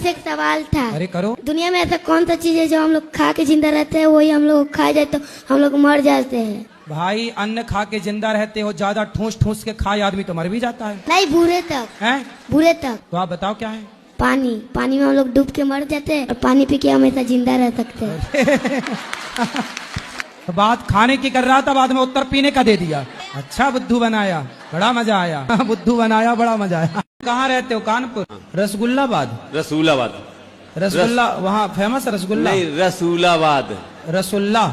आपसे एक सवाल था। अरे करो। दुनिया में ऐसा कौन सा चीज है जो हम लोग खा के जिंदा रहते हैं, वही हम लोग खा जाए तो हम लोग मर जाते हैं? भाई अन्न खा के जिंदा रहते हो, ज्यादा ठूस ठूस के खाए आदमी तो मर भी जाता है। नहीं, बुरे तक। हैं? बुरे तक। तो आप बताओ क्या है? पानी। पानी में हम लोग डूब के मर जाते हैं और पानी पी के हमेशा जिंदा रह सकते हैं। तो बात खाने की कर रहा था, बाद में उत्तर पीने का दे दिया। अच्छा बुद्धू बनाया, बड़ा मजा आया। बुद्धू बनाया, बड़ा मजा आया। कहाँ रहते हो? कानपुर। रसगुल्लाबाद। रसूलाबाद। रसगुल्ला वहाँ फेमस रसगुल्ला? नहीं, रसूलाबाद। रसुल्ला।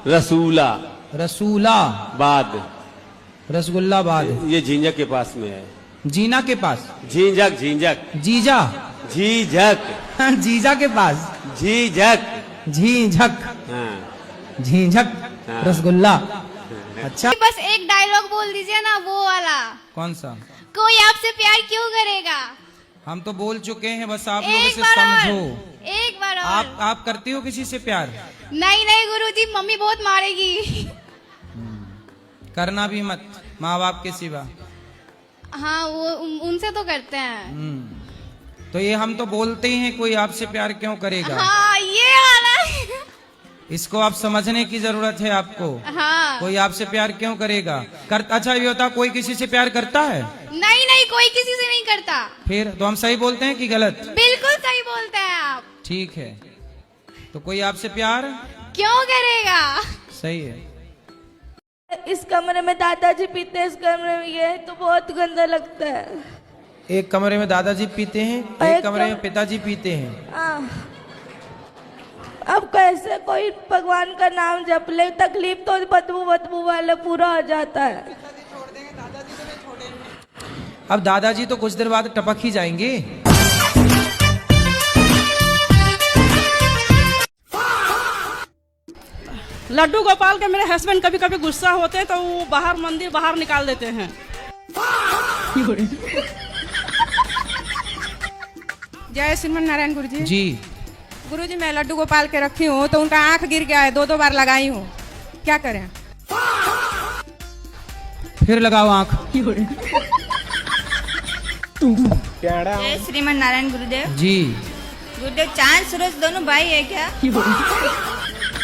रसूला रसूलाबाद। रसगुल्लाबाद ये झींझक के पास में है। जीना के पास? झींझक झींझक। जीजा। झीझक। जीजा के पास? झीझक। झीझक। हाँ। झीझक। रसगुल्ला। अच्छा, बस एक डायलॉग बोल दीजिए ना, वो वाला। कौन सा? कोई आपसे प्यार क्यों करेगा? हम तो बोल चुके हैं, बस आप लोग एक इसे बार और, समझो। एक बार और। आप करती हो किसी से प्यार? नहीं नहीं गुरुजी, मम्मी बहुत मारेगी। करना भी मत, माँ बाप के सिवा। हाँ, वो उनसे तो करते हैं। तो ये हम तो बोलते ही हैं, कोई आपसे प्यार क्यों करेगा। हाँ, ये वाला। इसको आप समझने की जरूरत है आपको। हाँ। कोई आपसे प्यार क्यों करेगा? अच्छा ये होता, कोई किसी से प्यार करता है? नहीं नहीं, कोई किसी से नहीं करता। फिर तो हम सही बोलते हैं कि गलत? बिल्कुल सही बोलते हैं आप। ठीक है, तो कोई आपसे प्यार क्यों करेगा? सही है। इस कमरे में दादाजी पीते हैं, इस कमरे में ये, तो बहुत गंदा लगता है। एक कमरे में दादाजी पीते हैं, एक कमरे में पिताजी पीते हैं। अब कैसे कोई भगवान का नाम जप ले? तकलीफ तो बदबू वाले पूरा हो जाता है। अब दादाजी तो कुछ देर बाद टपक ही जाएंगे। लड्डू गोपाल के मेरे हस्बैंड कभी कभी गुस्सा होते हैं तो वो बाहर मंदिर बाहर निकाल देते हैं। जय श्रीमन नारायण गुरुजी। जी गुरुजी, मैं लड्डू गोपाल के रखी हूँ तो उनका आंख गिर गया है, 2 बार लगाई हूँ, क्या करें? फिर लगाओ आंख। जय श्रीमन नारायण गुरुदेव। जी गुरुदेव, चांद सूरज दोनों भाई है क्या?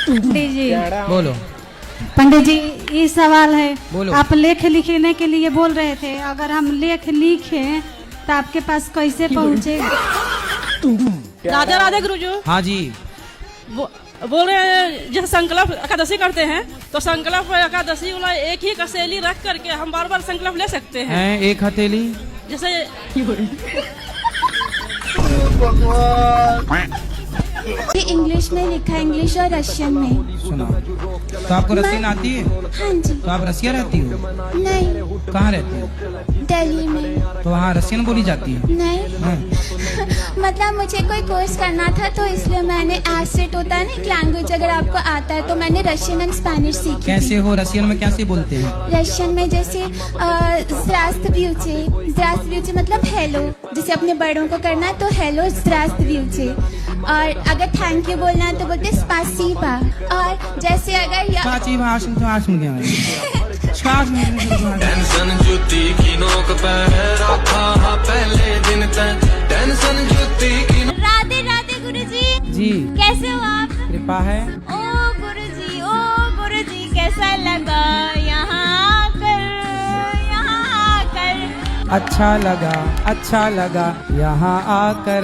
पंडित जी। बोलो। पंडित जी, ये सवाल है। बोलो। आप लेख लिखने के लिए बोल रहे थे, अगर हम लेख लिखे तो आपके पास कैसे पहुँचेगा? राधे राधे गुरुजी। हाँ जी। बोल रहे हैं, जैसे संकल्प एकादशी करते हैं तो संकल्प एकादशी वाला एक ही कसेली रख करके हम बार बार संकल्प ले सकते हैं। एक हथेली जैसे ये इंग्लिश में लिखा है, इंग्लिश और रशियन में। सुना। तो आपको रसियन आती है? हाँ जी। तो आप रसिया रहती हो? नहीं। कहाँ रहती हो? दिल्ली में। तो वहाँ रसियन बोली जाती है? नहीं। हाँ। मतलब मुझे कोई कोर्स करना था तो इसलिए मैंने एसेट होता है ना, एक लैंग्वेज अगर आपको आता है, तो मैंने रशियन एंड स्पेनिश सीखी। कैसे हो? रसियन में कैसे बोलते हैं? रशियन में जैसे ज़्रास्तव्यूचे मतलब हेलो, जैसे अपने बड़ों को करना है तो हेलो ज़्रास्तव्यूचे, और अगर थैंक यू बोलना है तो बोलते स्पासीबा। और जैसे अगर टेंशन जुती की नोक पे रखा पहले दिन तक, टेंशन जुती की। राधे राधे गुरुजी। जी कैसे हो आप? कृपा है। ओ गुरुजी, कैसा लगा यहाँ आकर, यहाँ आकर? अच्छा लगा यहाँ आकर।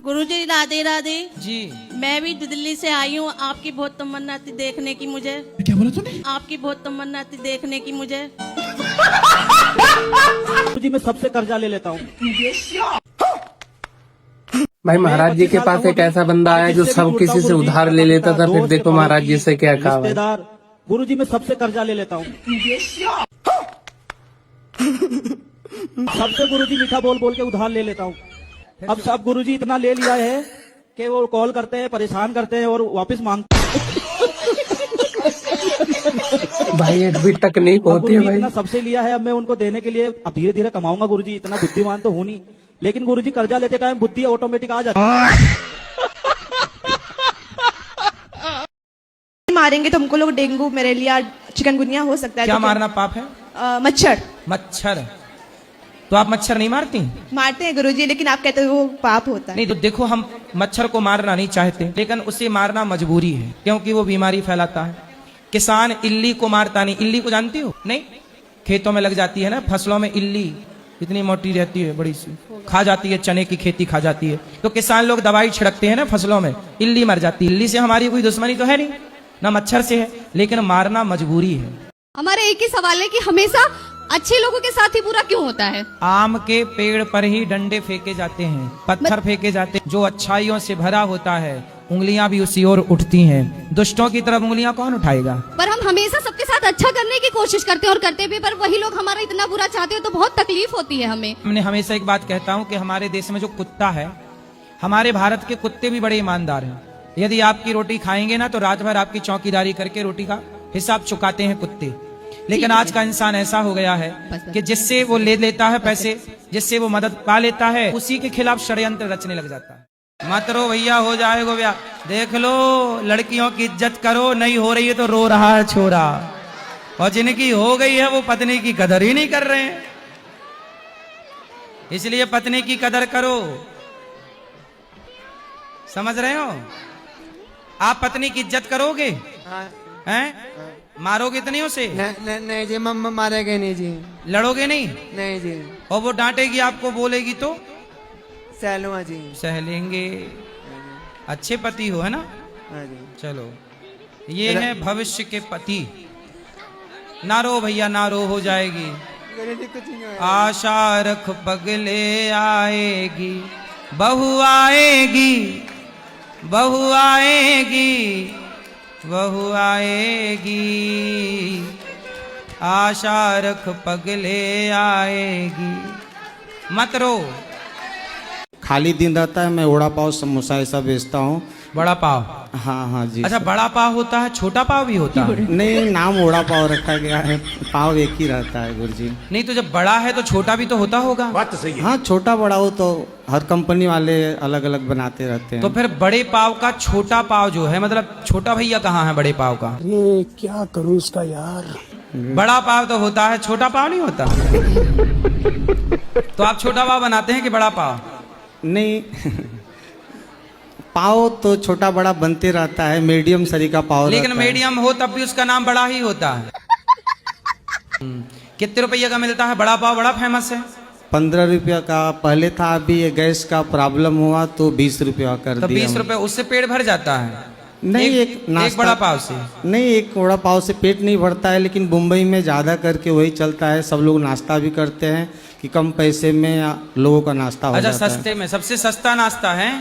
गुरुजी राधे राधे जी। मैं भी दिल्ली से आई हूँ, आपकी बहुत तमन्ना थी देखने की मुझे। क्या बोला तूने? आपकी बहुत तमन्ना थी देखने की मुझे। जी मैं सबसे कर्जा ले लेता हूँ। भाई महाराज जी के पास एक ऐसा बंदा आया जो सब किसी से उधार ले लेता था, फिर देखो महाराज जी से क्या कहा। रिश्तेदार गुरु जी मैं सबसे कर्जा ले लेता हूँ। सबसे गुरु जी मीठा बोल बोल के उधार ले लेता हूँ। अब सब गुरु जी इतना ले लिया है कि वो कॉल करते हैं, परेशान करते हैं और वापस मांगते भाई एक भी तकनीक होती है भाई। इतना सबसे लिया है, अब मैं उनको देने के लिए अब धीरे धीरे कमाऊंगा गुरु जी, इतना बुद्धिमान तो हूं नहीं, लेकिन गुरु जी कर्जा लेते टाइम बुद्धि ऑटोमेटिक आ जाती है। मारेंगे तो हमको लोग डेंगू, मलेरिया, चिकनगुनिया हो सकता है। क्या तो मारना पाप है? मच्छर। मच्छर, तो आप मच्छर नहीं मारती? मारते हैं गुरुजी, लेकिन आप कहते हो वो पाप होता है। नहीं, तो देखो हम मच्छर को मारना नहीं चाहते, लेकिन उसे मारना मजबूरी है, क्योंकि वो बीमारी फैलाता है। किसान इल्ली को मारता नहीं। इल्ली को जानती हो? नहीं, खेतों में लग जाती है ना, फसलों में इल्ली इतनी मोटी रहती है, बड़ी सी, खा जाती है, चने की खेती खा जाती है। तो किसान लोग दवाई छिड़कते हैं ना फसलों में, इल्ली मर जाती है। इल्ली से हमारी कोई दुश्मनी तो है नहीं, ना मच्छर से है, लेकिन मारना मजबूरी है। हमारा एक ही सवाल है कि हमेशा अच्छे लोगों के साथ ही बुरा क्यों होता है? आम के पेड़ पर ही डंडे फेंके जाते हैं, पत्थर फेंके जाते हैं। जो अच्छाइयों से भरा होता है, उंगलियां भी उसी ओर उठती हैं। दुष्टों की तरफ उंगलियां कौन उठाएगा? पर हम हमेशा सबके साथ अच्छा करने की कोशिश करते हैं और करते भी, पर वही लोग हमारा इतना बुरा चाहते हैं तो बहुत तकलीफ होती है हमें। हमने हमेशा एक बात कहता हूँ कि हमारे देश में जो कुत्ता है, हमारे भारत के कुत्ते भी बड़े ईमानदार हैं। यदि आपकी रोटी खाएंगे ना, तो रात भर आपकी चौकीदारी करके रोटी का हिसाब चुकाते हैं कुत्ते। लेकिन आज का इंसान ऐसा हो गया है कि जिससे वो ले लेता है पैसे, जिससे वो मदद पा लेता है, उसी के खिलाफ षड्यंत्र रचने लग जाता है। मत रो भैया, हो जाएगा ब्याह। देख लो, लड़कियों की इज्जत करो, नहीं हो रही है तो रो रहा है छोरा, और जिनकी हो गई है वो पत्नी की कदर ही नहीं कर रहे हैं। इसलिए पत्नी की कदर करो, समझ रहे हो? आप पत्नी की इज्जत करोगे? हैं? मारोगे तो नहीं उसे? नहीं जी, मम्मा मारेगे नहीं जी। लड़ोगे नहीं? नहीं जी। और वो डांटेगी आपको, बोलेगी तो? सह लूंगा जी। सह लेंगे। अच्छे पति हो, है ना? हाँ जी। चलो, ये है भविष्य के पति। ना रो भैया, ना रो, हो जाएगी। आशा रख पगले आएगी, बहू आएगी, बहू आएगी, बहू आएगी, आशा रख पगले आएगी। मत रो। खाली दिन रहता है, मैं वड़ा पाव समोसा ऐसा बेचता हूँ। बड़ा पाव? हाँ हाँ जी। अच्छा, बड़ा पाव होता है, छोटा पाव भी होता है? नहीं, नाम वड़ा पाव रखा गया है, पाव एक ही रहता है गुरुजी। नहीं, तो जब बड़ा है तो छोटा भी तो होता होगा? बात तो सही है। हाँ, छोटा बड़ा हो तो हर कंपनी वाले अलग अलग बनाते रहते हैं। तो फिर बड़े पाव का छोटा पाव जो है, मतलब छोटा भैया कहाँ है बड़े पाव का? अरे क्या करूँ इसका यार। बड़ा पाव तो होता है, छोटा पाव नहीं होता। तो आप छोटा पाव बनाते हैं कि बड़ा पाव? नहीं, पाव तो छोटा बड़ा बनते रहता है, मीडियम सरी का पाव। लेकिन मीडियम हो तब भी उसका नाम बड़ा ही होता है। कितने रुपये का मिलता है बड़ा पाव? बड़ा फेमस है। 15 रुपया का पहले था, अभी ये गैस का प्रॉब्लम हुआ तो 20 रुपया कर दिया। तो 20 रुपये, उससे पेट भर जाता है? नहीं, एक बड़ा पाव से नहीं, एक वड़ा पाव से पेट नहीं भरता है, लेकिन मुंबई में ज्यादा करके वही चलता है। सब लोग नाश्ता भी करते हैं कि कम पैसे में लोगों का नाश्ता हो जाता है। अच्छा, सस्ते में सबसे सस्ता नाश्ता है?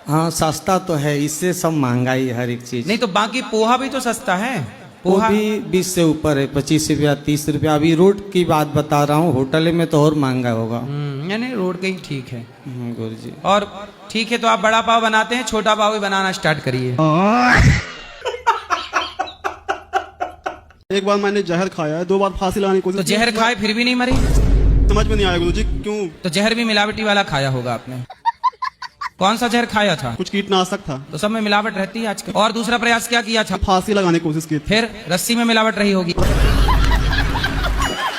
हाँ, सस्ता तो है, इससे सब महंगाई है हर एक चीज। नहीं, तो बाकी पोहा भी तो सस्ता है। पोहा भी 20 से ऊपर है, 25 रुपया, 30 रुपया। अभी रोड की बात बता रहा हूँ, होटल में तो और महंगा होगा। यानी रोड का ही ठीक है गुरुजी। और ठीक है, तो आप बड़ा पाव बनाते हैं, छोटा पाव भी बनाना स्टार्ट करिए। एक बार मैंने जहर खाया है, 2 बार फांसी लगाने की कोशिश। तो जहर खाए फिर भी नहीं मरी? समझ में नहीं आया गुरुजी, क्यों? तो जहर भी मिलावटी वाला खाया होगा आपने। कौन सा जहर खाया था? कुछ कीटनाशक था। तो सब में मिलावट रहती है आजकल। और दूसरा प्रयास क्या किया था? फांसी लगाने की कोशिश की। फिर रस्सी में मिलावट रही होगी।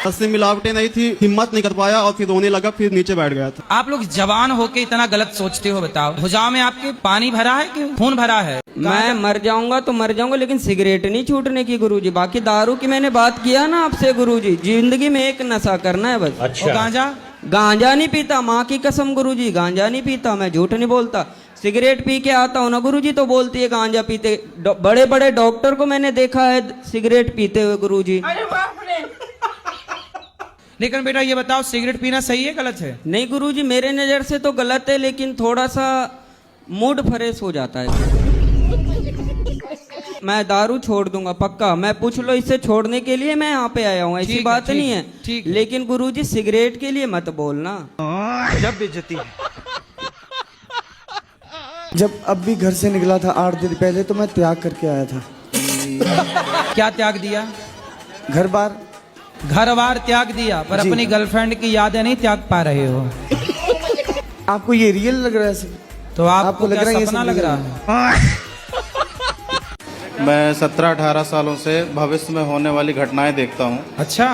रस्सी मिलावटें नहीं थी, हिम्मत नहीं कर पाया और फिर रोने लगा, फिर नीचे बैठ गया था। आप लोग जवान होके इतना गलत सोचते हो, बताओ। भुजाओं में आपके पानी भरा है कि खून भरा है? मैं मर जाऊंगा तो मर जाऊंगा, लेकिन सिगरेट नहीं छूटने की गुरुजी। बाकी दारू की मैंने बात किया ना आपसे गुरुजी, जिंदगी में एक नशा करना है बस। अच्छा। और गांजा? गांजा नहीं पीता, माँ की कसम गुरुजी, गांजा नहीं पीता, मैं झूठ नहीं बोलता। सिगरेट पी के आता हूँ ना गुरुजी, तो बोलती है गांजा पीते। बड़े बड़े डॉक्टर को मैंने देखा है सिगरेट पीते हुए गुरुजी। लेकिन बेटा ये बताओ, सिगरेट पीना सही है गलत है? नहीं गुरुजी, मेरे नजर से तो गलत है, लेकिन थोड़ा सा मूड फ्रेश हो जाता है। मैं दारू छोड़ दूंगा पक्का, मैं पूछ लो इससे छोड़ने के लिए मैं यहाँ पे आया हूँ, ऐसी बात नहीं है। लेकिन गुरुजी सिगरेट के लिए मत बोलना। जब बेइज्जती है। जब अब भी घर से निकला था 8 दिन पहले, तो मैं त्याग करके आया था। क्या त्याग दिया? घर बार। घर बार त्याग दिया, पर अपनी गर्लफ्रेंड की यादें नहीं त्याग पा रहे हो। आपको ये रियल लग रहा है सर? तो आपको लग रहा है सपना लग रहा है? मैं 17-18 सालों से भविष्य में होने वाली घटनाएं देखता हूँ। अच्छा।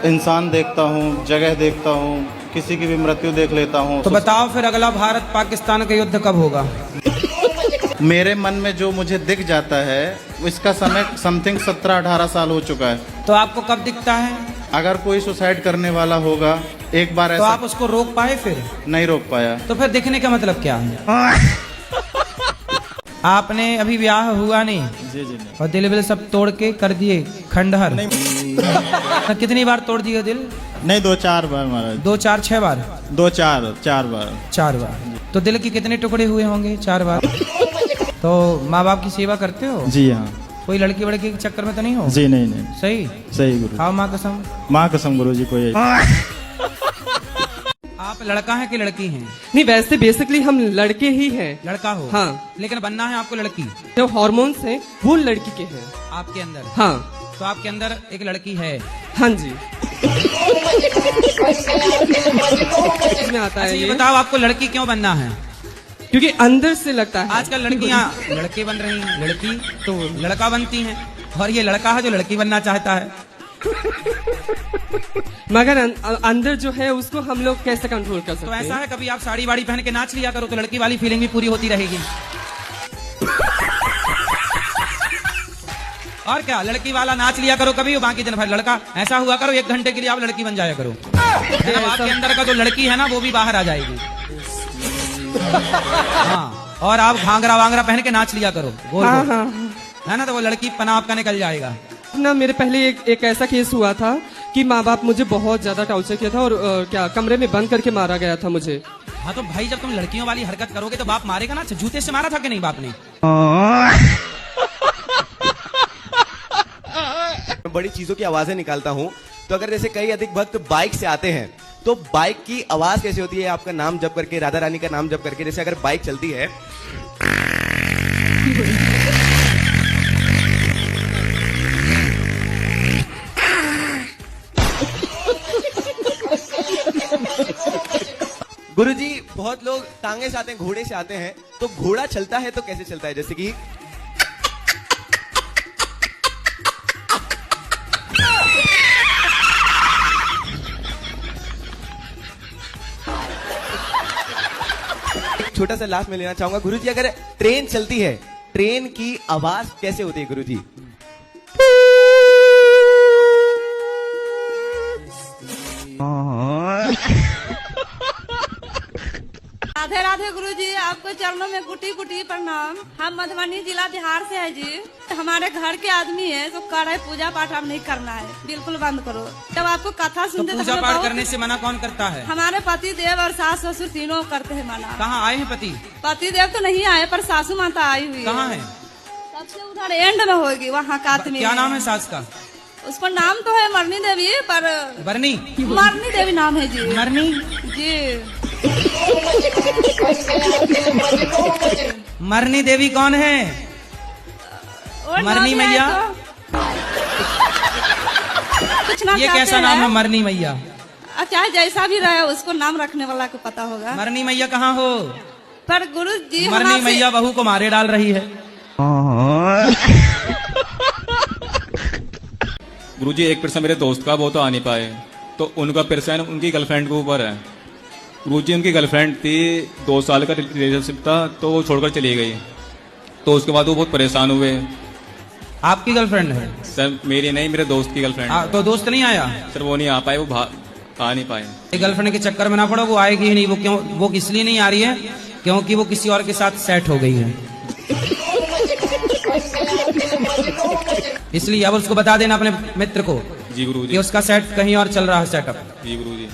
इंसान देखता हूँ, जगह देखता हूँ, किसी की भी मृत्यु देख लेता हूँ। तो बताओ फिर अगला भारत पाकिस्तान का युद्ध कब होगा? मेरे मन में जो मुझे दिख जाता है इसका समय समथिंग 17-18 साल हो चुका है। तो आपको कब दिखता है? अगर कोई सुसाइड करने वाला होगा एक बार तो ऐसा, आप उसको रोक पाए? फिर नहीं रोक पाया। तो फिर दिखने का मतलब क्या है? आपने अभी ब्याह हुआ नहीं? जी जी नहीं। और दिल विल सब तोड़ के कर दिए खंडहर? कितनी बार तोड़ दिए दिल? नहीं 2-4 बार महाराज। 2-4-6 बार? 2-4 बार। 4 बार। तो दिल के कितने टुकड़े हुए होंगे 4 बार? तो माँ बाप की सेवा करते हो? जी हाँ। कोई लड़की वड़की के चक्कर में तो नहीं हो? जी नहीं। सही गुरु। खाओ माँ कसम। माँ कसम गुरु जी। कोई आप लड़का हैं कि लड़की हैं? नहीं, वैसे बेसिकली हम लड़के ही हैं। लड़का हो? हाँ। लेकिन बनना है आपको लड़की? जो हार्मोन्स हैं वो लड़की के हैं आपके अंदर? हाँ। तो आपके अंदर एक लड़की है? हाँ जी। इसमें आता है। ये बताओ आपको लड़की क्यों बनना है? क्योंकि अंदर से लगता है। आजकल लड़कियां लड़के बन रही हैं, लड़की तो लड़का बनती हैं, और ये लड़का है जो लड़की बनना चाहता है। मगर अंदर जो है उसको हम लोग कैसे कंट्रोल कर सकते तो हैं? ऐसा है कभी आप साड़ी वाड़ी पहन के नाच लिया करो तो लड़की वाली फीलिंग भी पूरी होती रहेगी। और क्या, लड़की वाला नाच लिया करो कभी, बाकी दिन भर लड़का। ऐसा हुआ करो 1 घंटे के लिए आप लड़की बन जाया करो, आपके अंदर का जो लड़की है ना वो भी बाहर आ जाएगी। हाँ, और आप घाघरा वांगरा पहन के नाच लिया करो गोल हाँ, गोल। हाँ। है ना, तो वो लड़की पना आपका निकल जाएगा ना। मेरे पहले एक ऐसा केस हुआ था कि माँ बाप मुझे बहुत ज्यादा टॉर्चर किया था और क्या कमरे में बंद करके मारा गया था मुझे। हाँ तो भाई जब तुम लड़कियों वाली हरकत करोगे तो बाप मारेगा ना। जूते से मारा था कि नहीं बाप ने? मैं बड़ी चीजों की आवाजें निकालता हूँ। तो अगर जैसे कई अधिक भक्त बाइक से आते हैं तो बाइक की आवाज कैसे होती है? आपका नाम जप करके, राधा रानी का नाम जप करके, जैसे अगर बाइक चलती है गुरुजी, बहुत लोग टांगे से आते हैं, घोड़े से आते हैं, तो घोड़ा चलता है तो कैसे चलता है? जैसे कि छोटा सा लास्ट में लेना चाहूंगा गुरुजी, अगर ट्रेन चलती है, ट्रेन की आवाज कैसे होती है गुरुजी? राधे राधे गुरुजी, आपको चरणों में कुटी कुटी प्रणाम। हम मधुबनी जिला बिहार से है जी। हमारे घर के आदमी है तो कह रहे पूजा पाठ हम नहीं करना है, बिल्कुल बंद करो। जब आपको कथा सुनते तो पूजा पाठ करने से मना कौन करता है? हमारे पति देव और सास ससुर तीनों करते हैं मना। कहाँ आए हैं पति? पति देव तो नहीं आए पर सासू माता आई हुई। कहाँ है? सबसे उधर एंड में होगी, वहाँ कात में। क्या नाम है सास का? उसका नाम तो है मरनी देवी, पर बरनी मरनी देवी नाम है जी। मरनी जी। मरनी देवी कौन है? मरनी मैया? ये कैसा नाम है मरनी मैया? चाहे जैसा भी रहे उसको नाम रखने वाला को पता होगा। मरनी मैया कहाँ हो? पर गुरु जी मरनी मैया बहू को मारे डाल रही है। गुरुजी, एक परसेंट मेरे दोस्त का, वो तो आ नहीं पाए, तो उनका परसेंट उनकी गर्लफ्रेंड के ऊपर है। गुरुजी, उनकी गर्लफ्रेंड थी, 2 साल का रिलेशनशिप था, तो वो छोड़कर चली गई। तो उसके बाद वो बहुत परेशान हुए। आपकी गर्लफ्रेंड है? सर मेरी नहीं, मेरे दोस्त की गर्लफ्रेंड। तो दोस्त नहीं आया? सर वो नहीं आ पाए, वो आ नहीं पाए। गर्लफ्रेंड के चक्कर में ना पड़ो, वो आएगी ही नहीं। वो क्यों? वो इसलिए नहीं आ रही है क्योंकि वो किसी और के साथ सेट हो गई है, इसलिए। अब उसको बता देना अपने मित्र को। जी गुरुजी। कि उसका सेट कहीं और चल रहा है, सेटअप। जी गुरुजी।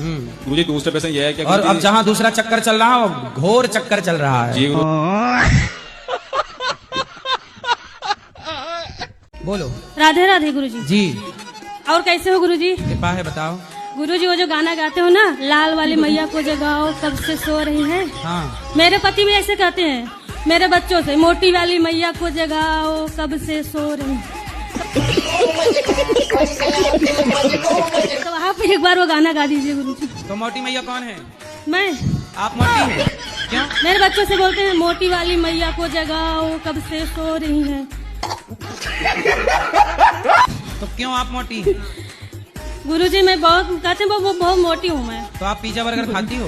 गुरुजी, दूसरा प्रश्न यह है कि और अब जहाँ दूसरा चक्कर चल रहा है वो घोर चक्कर चल रहा है। जी बोलो। राधे राधे गुरुजी। जी। और कैसे हो गुरुजी? कृपा है, बताओ। गुरुजी, वो जो गाना गाते हो ना, लाल वाली मैया को जगाओ कब से सो रही है। हाँ। मेरे पति भी ऐसे कहते हैं मेरे बच्चों से, मोटी वाली मैया को जगाओ कब से सो रही है। तो आप एक बार वो गाना गा दीजिए गुरुजी। तो मोटी मैया कौन है? मैं। आप मोटी हैं? क्यों? मेरे बच्चों से बोलते हैं मोटी वाली मैया को जगाओ कब से सो रही है। तो क्यों आप मोटी? गुरुजी मैं बहुत कहते हैं वो बहुत मोटी हूँ मैं। तो आप पिज्जा बर्गर खाती हो?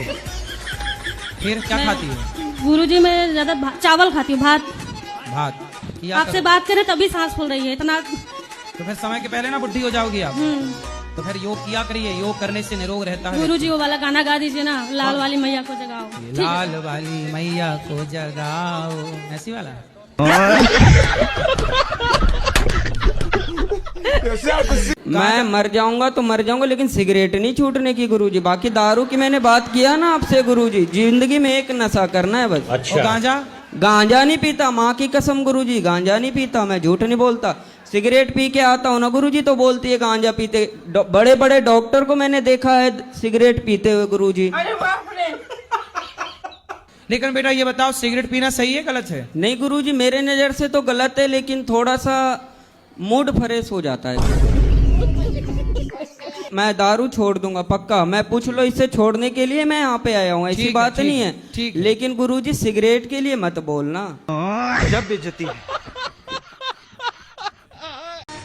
फिर क्या खाती हो? गुरुजी मैं ज्यादा चावल खाती हूँ, भात। आपसे बात करें तभी सांस फूल रही है इतना। तो फिर समय के पहले ना बुढ़ी हो जाओगी आप। तो फिर योग किया करिए, योग करने से निरोग रहता है। गुरुजी वो वाला गाना गा दीजिए ना, लाल वाली मैया को जगाओ। लाल वाली मैया को जगाओ, ऐसी वाला। मैं मर जाऊंगा तो मर जाऊंगा, लेकिन सिगरेट नहीं छूटने की गुरुजी। बाकी दारू की मैंने बात किया ना आपसे गुरुजी, जिंदगी में एक नशा करना है बस। अच्छा। गांजा? गांजा नहीं पीता, माँ की कसम गुरुजी, गांजा नहीं पीता, मैं झूठ नहीं बोलता। सिगरेट पी के आता हूँ ना गुरुजी तो बोलती है गांजा पीते। बड़े बड़े डॉक्टर को मैंने देखा है सिगरेट पीते हुए गुरुजी। लेकिन बेटा ये बताओ, सिगरेट पीना सही है गलत है? नहीं गुरुजी, मेरे नजर से तो गलत है, लेकिन थोड़ा सा मूड फ्रेश हो जाता है। मैं दारू छोड़ दूंगा पक्का, मैं पूछ लो इससे छोड़ने के लिए मैं यहाँ पे आया हूँ, ऐसी बात नहीं है। लेकिन गुरुजी सिगरेट के लिए मत बोलना, जब बेइज्जती है।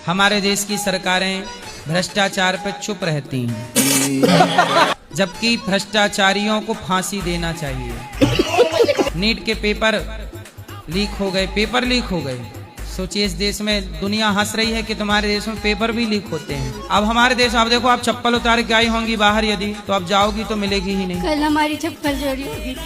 हमारे देश की सरकारें भ्रष्टाचार पर चुप रहती हैं, जबकि भ्रष्टाचारियों को फांसी देना चाहिए। नीट के पेपर लीक हो गए। सोचिए इस देश में दुनिया हंस रही है कि तुम्हारे देश में पेपर भी लीक होते हैं। अब हमारे देश, आप देखो, आप चप्पल उतार के आई होंगी बाहर, यदि तो आप जाओगी तो मिलेगी ही नहीं। कल हमारी चप्पल चोरी होगी।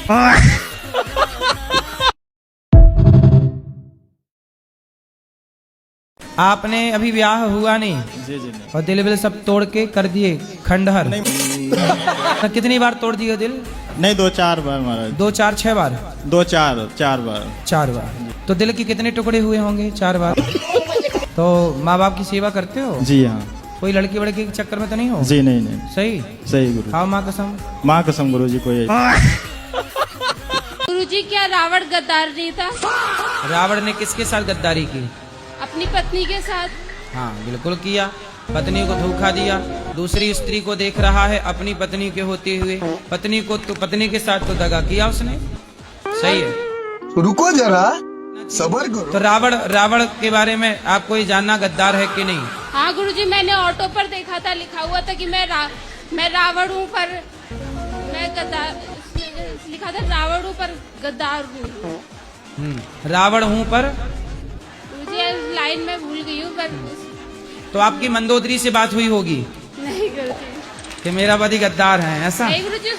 आपने अभी ब्याह हुआ नहीं? जी जी नहीं। और दिल विल सब तोड़ के कर दिए खंडहर? तो कितनी बार तोड़ दिए दिल? नहीं, 2-4 बार महाराज। 2-4 6 बार? 2-4 बार। 4 बार। तो दिल के कितने टुकड़े हुए होंगे 4 बार? तो माँ बाप की सेवा करते हो? जी हाँ। कोई लड़की वड़की के चक्कर में तो नहीं हो? जी नहीं। सही गुरु। हाँ, माँ कसम। माँ कसम गुरुजी कोई। गुरुजी क्या रावण गद्दार नहीं था? रावण ने किसके साथ गद्दारी की? अपनी पत्नी के साथ। हाँ बिल्कुल किया, पत्नी को धोखा दिया, दूसरी स्त्री को देख रहा है अपनी पत्नी के होते हुए, पत्नी के साथ तो दगा किया उसने। सही है। रुको जरा, सबर करो। तो रावण के बारे में आपको ये जानना गद्दार है कि नहीं? हाँ गुरुजी, मैंने ऑटो पर देखा था, लिखा हुआ था कि मैं रावण हूँ पर मैं गद्दार, लिखा था रावण हूँ पर गद्दार हूँ। रावण हूँ पर लाइन में भूल गई हूँ पर। तो आपकी मंदोदरी से बात हुई होगी? नहीं गुरुजी। कि मेरा पति गद्दार है, ऐसा? नहीं गुरुजी।